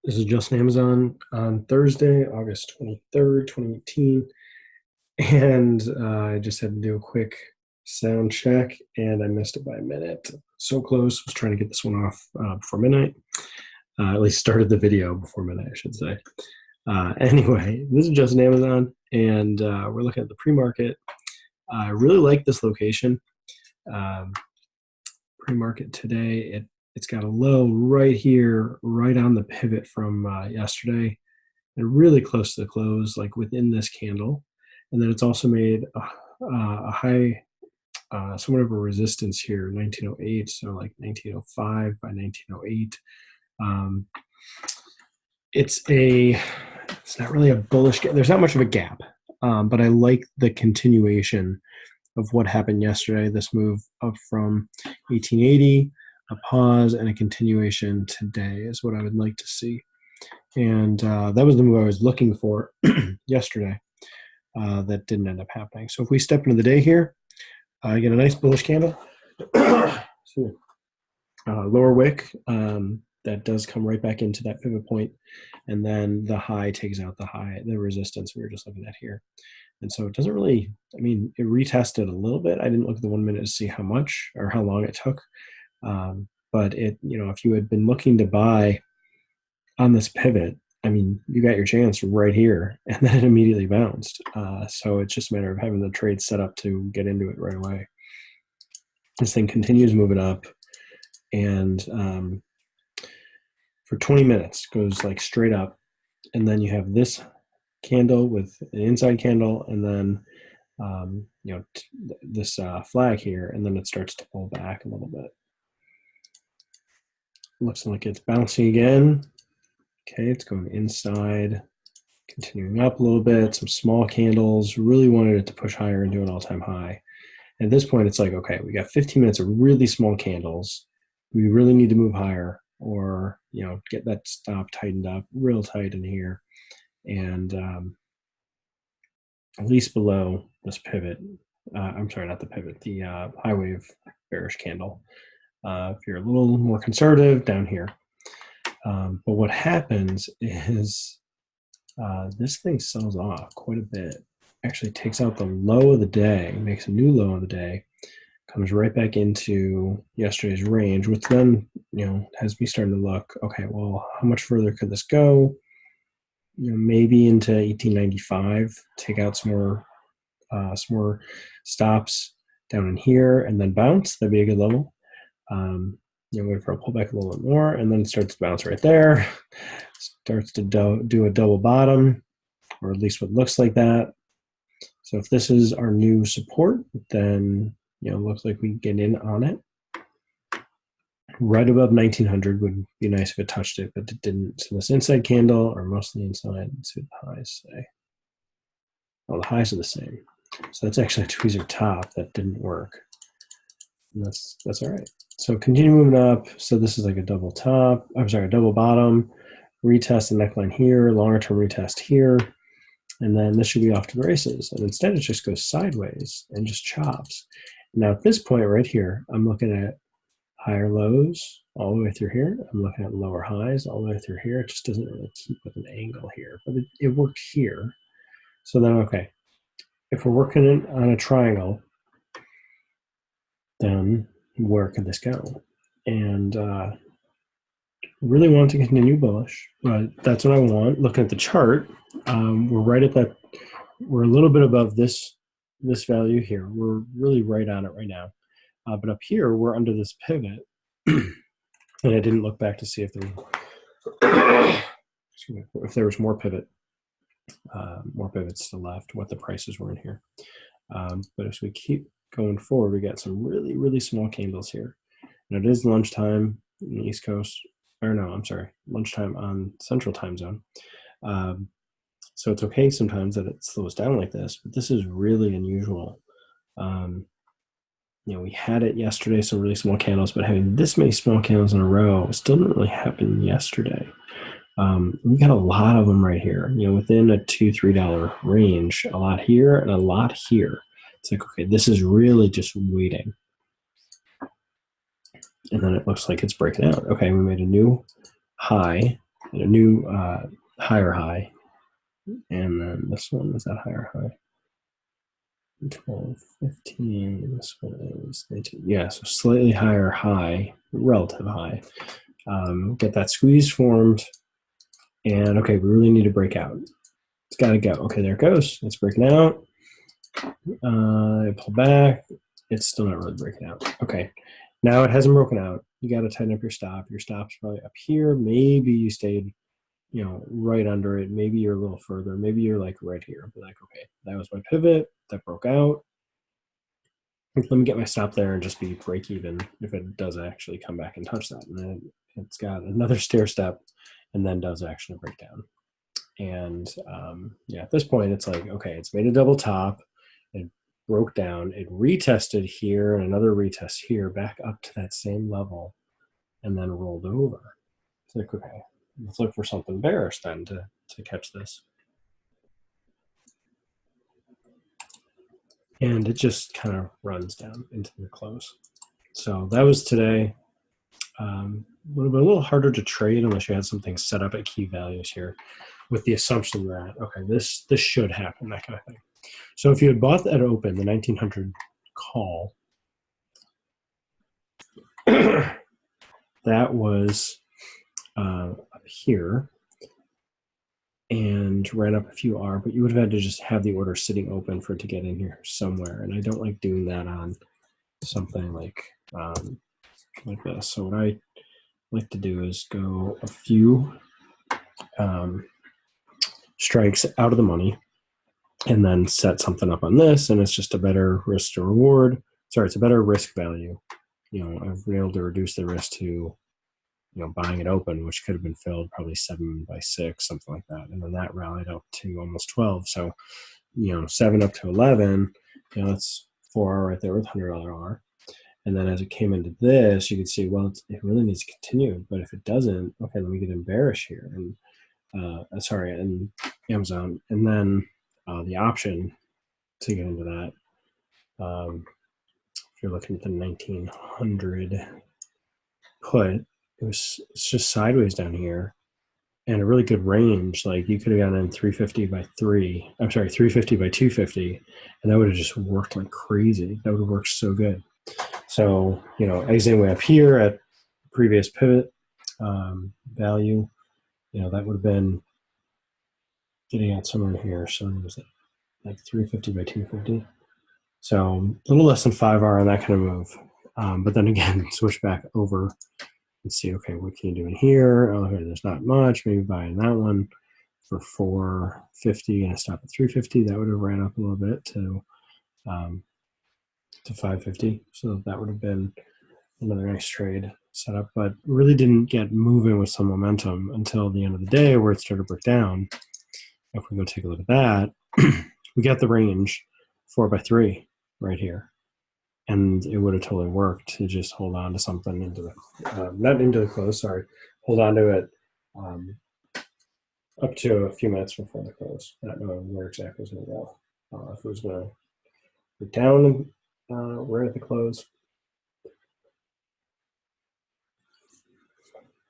This is Justin Amazon on Thursday, August 23rd, 2018. And I just had to do a quick sound check and I missed it by a minute. So close. Was trying to get this one off before midnight. At least started the video before midnight, I should say. Anyway, this is Justin Amazon and we're looking at the pre-market. I really like this location. Pre-market today, it's got a low right here, right on the pivot from yesterday, and really close to the close, like within this candle. And then it's also made a high, somewhat of a resistance here, 1908, so like 1905 by 1908. It's not really a bullish gap. There's not much of a gap, but I like the continuation of what happened yesterday. This move up from 1880, a pause, and a continuation today is what I would like to see. And that was the move I was looking for yesterday. That didn't end up happening. So if we step into the day here, I get a nice bullish candle. Lower wick, that does come right back into that pivot point, and then the high takes out the resistance we were just looking at here. And so it doesn't really, I mean, it retested a little bit. I didn't look at the 1 minute to see how much or how long it took. But if you had been looking to buy on this pivot, I mean, you got your chance right here, and then it immediately bounced. So it's just a matter of having the trade set up to get into it right away. This thing continues moving up, and for 20 minutes goes like straight up, and then you have this candle with an inside candle, and then this flag here, and then it starts to pull back a little bit. Looks like it's bouncing again. Okay, it's going inside, continuing up a little bit, some small candles. Really wanted it to push higher and do an all-time high. At this point, it's like, okay, we got 15 minutes of really small candles. We really need to move higher, or get that stop tightened up real tight in here, and at least below this pivot. I'm sorry, not the pivot, the high wave bearish candle. If you're a little more conservative, down here. But what happens is this thing sells off quite a bit. Actually takes out the low of the day, makes a new low of the day, comes right back into yesterday's range, which then has me starting to look, okay, well, how much further could this go? Maybe into 1895, take out some more stops down in here, and then bounce. That'd be a good level. Wait for a pullback a little bit more, and then it starts to bounce right there. Starts to do a double bottom, or at least what looks like that. So if this is our new support, then looks like we can get in on it. Right above 1900 would be nice if it touched it, but it didn't. So this inside candle, or mostly inside, let's see what the highs say. Oh, the highs are the same. So that's actually a tweezer top that didn't work. And that's all right. So continue moving up. So this is like a double top. I'm sorry, a double bottom. Retest the neckline here, longer term retest here. And then this should be off to the races. And instead it just goes sideways and just chops. Now at this point right here, I'm looking at higher lows all the way through here. I'm looking at lower highs all the way through here. It just doesn't really keep with an angle here, but it worked here. So then, okay, if we're working on a triangle, then where could this go? And really want to continue bullish, but that's what I want. Looking at the chart, we're right at that. We're a little bit above this value here. We're really right on it right now. But up here, we're under this pivot, and I didn't look back to see if there was more pivots to the left, what the prices were in here. But as we keep going forward, we got some really, really small candles here. And it is lunchtime in the East Coast, or no, I'm sorry, lunchtime on Central Time Zone. So it's okay sometimes that it slows down like this, but this is really unusual. We had it yesterday, some really small candles, but having this many small candles in a row still didn't really happen yesterday. We got a lot of them right here, within a $2-3 range, a lot here and a lot here. It's like, okay, this is really just waiting. And then it looks like it's breaking out. Okay, we made a new high a new higher high, and then this one is that higher high. 12, 15, this one is 18. Yeah, so slightly higher high, relative high. Get that squeeze formed, and okay, we really need to break out. It's got to go. Okay, there it goes. It's breaking out. Pull back. It's still not really breaking out. Okay, now it hasn't broken out. You got to tighten up your stop. Your stop's probably up here. Maybe you stayed, right under it. Maybe you're a little further. Maybe you're like right here. Be like, okay, that was my pivot. That broke out. Let me get my stop there and just be break even if it does actually come back and touch that. And then it's got another stair step and then does actually break down. And yeah, at this point, it's like, okay, it's made a double top. It broke down. It retested here and another retest here back up to that same level and then rolled over. It's like, okay, let's look for something bearish then to catch this. And it just kind of runs down into the close. So that was today. Would have been a little harder to trade unless you had something set up at key values here with the assumption that, okay, this should happen, that kind of thing. So if you had bought at open, the 1900 call, that was up here and ran up a few R, but you would have had to just have the order sitting open for it to get in here somewhere. And I don't like doing that on something like this. So what I like to do is go a few strikes out of the money and then set something up on this, and it's just a better risk to reward. Sorry, it's a better risk value. I've been able to reduce the risk to, buying it open, which could have been filled probably 7 by 6, something like that. And then that rallied up to almost 12. So, 7 up to 11, that's 4R right there with $100 R. And then as it came into this, you could see, well, it really needs to continue. But if it doesn't, okay, let me get in bearish here. And and AMZN. And then the option to get into that, if you're looking at the 1900 put, it's just sideways down here and a really good range. Like you could have gone in 350 by 350 by 250, and that would have just worked like crazy. That would have worked so good. So, exiting way up here at previous pivot value, that would have been getting out somewhere here. So it was like 350 by 250. So a little less than 5R on that kind of move. But then again, switch back over and see, okay, what can you do in here? Oh, okay, there's not much. Maybe buying that one for 450 and a stop at 350. That would have ran up a little bit to 550. So that would have been another nice trade setup, but really didn't get moving with some momentum until the end of the day where it started to break down. If we go take a look at that, we got the range 4 by 3 right here. And it would have totally worked to just hold on to something into the, not into the close, sorry, hold on to it up to a few minutes before the close, not knowing where exactly it was going to go. If it was going to break down right at the close,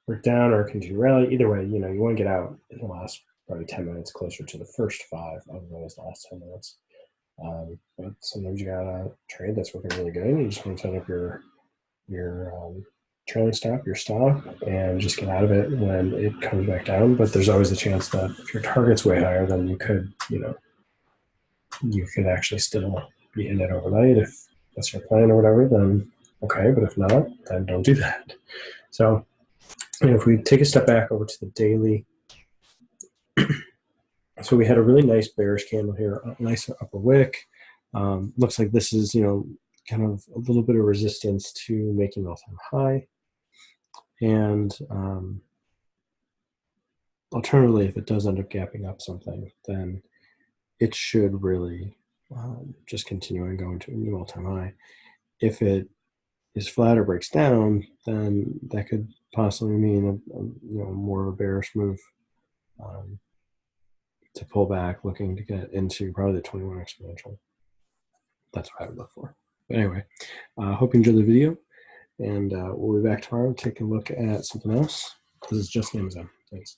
break down or continue rally, either way, you want to get out in the last probably 10 minutes closer to the first 5 of those last 10 minutes. But sometimes you got a trade that's working really good. You just want to set up your trailing stop, your stop, and just get out of it when it comes back down. But there's always the chance that if your target's way higher, then you could, you could actually still be in it overnight. If that's your plan or whatever, then okay. But if not, then don't do that. So, if we take a step back over to the daily, so we had a really nice bearish candle here, a nice upper wick. Looks like this is, kind of a little bit of resistance to making all-time high. And alternatively, if it does end up gapping up something, then it should really just continue and go into a new all-time high. If it is flat or breaks down, then that could possibly mean more of a bearish move to pull back, looking to get into probably the 21 exponential. That's what I would look for. But anyway, hope you enjoyed the video, and we'll be back tomorrow to take a look at something else. This is just AMZN. Thanks.